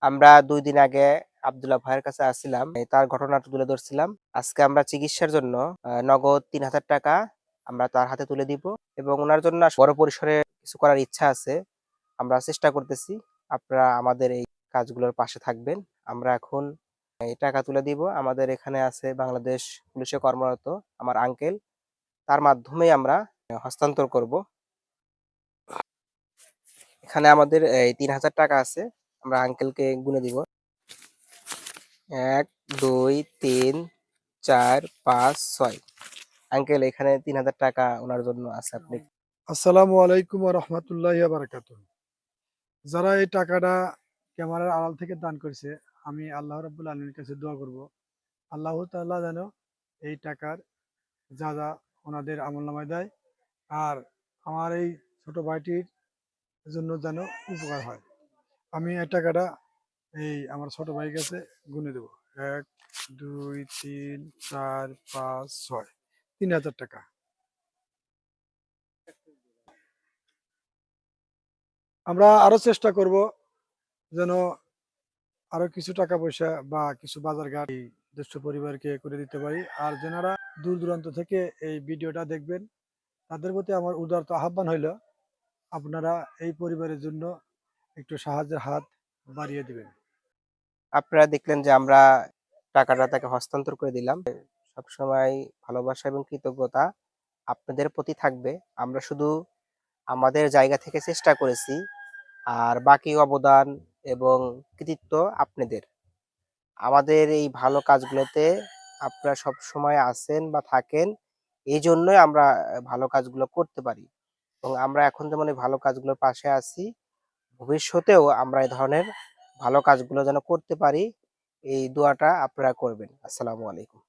আমরা ২ দিন আগে আব্দুল্লাহ ভাইয়ের কাছে আসছিলাম। তার ঘটনাটা তুলে ধরছিলাম। আজকে আমরা চিকিৎসার জন্য নগদ ৳৩,০০০ আমরা তার হাতে তুলে দিব এবং উনার জন্য বড় পরিসরে কিছু করার ইচ্ছা আছে। আমরা চেষ্টা করতেছি। আপনারা আমাদের এই কাজগুলোর পাশে থাকবেন। আমরা এখন এই টাকা তুলে দিব। আমাদের এখানে আছে বাংলাদেশ পুলিশে কর্মরত আমার আঙ্কেল। তার মাধ্যমেই আমরা হস্তান্তর করব। এখানে আমাদের এই ৳৩,০০০ আছে। আমরা আঙ্কেলকে গুনে দিব। ১, ২, ৩, ৪, ৫, ৬। আঙ্কেল এখানে ৳৩,০০০ উনার জন্য আছে। আপনি আসসালামু আলাইকুম ওয়া রাহমাতুল্লাহি ওয়া বারাকাতুহু। যারা এই টাকাটা ক্যামেরার আড়াল থেকে দান করেছে, আমি আল্লাহ রাব্বুল আলামিনের কাছে দোয়া করব। আল্লাহ তাআলা যেন এই টাকার যা ওনাদের আমলনামায় দেয়। আর আমার এই ছোট ভাইটির জন্য যেন উপকার হয়। আমি এই টাকাটা আমার ছোট ভাইয়ের কাছে গুনে দেব। ১, ২, ৩, ৪, ৫, ৬। ৳৩,০০০। আমরা আরো চেষ্টা করব যেন আরো কিছু টাকা পয়সা বা কিছু বাজারঘাট এই জ্যেষ্ঠ পরিবারকে করে দিতে পারি। আর যারা দূর দূরান্ত থেকে এই ভিডিওটা দেখবেন, তাদের প্রতি আমার উদারত আহ্বান হইল, আপনারা এই পরিবারের জন্য একটু সাহায্যের হাত বাড়িয়ে দিবেন। আপনারা দেখলেন যে আমরা টাকাটা তাকে হস্তান্তর করে দিলাম। সবসময় ভালোবাসা এবং কৃতজ্ঞতা আপনাদের প্রতি থাকবে। আমরা শুধু আমাদের জায়গা থেকে চেষ্টা করেছি। আর বাকি অবদান এবং কৃতিত্ব আপনাদের। আমাদের এই ভালো কাজগুলোতে আপনারা সবসময় আছেন বা থাকেন। এইজন্যই আমরা ভালো কাজগুলো করতে পারি এবং আমরা এখন যেমন এই ভালো কাজগুলোর পাশে আছি, ভবিষ্যতেও আমরা এই ধরনের ভালো কাজগুলো যেন করতে পারি, এই দোয়াটা আপনারা করবেন। আসসালামু আলাইকুম।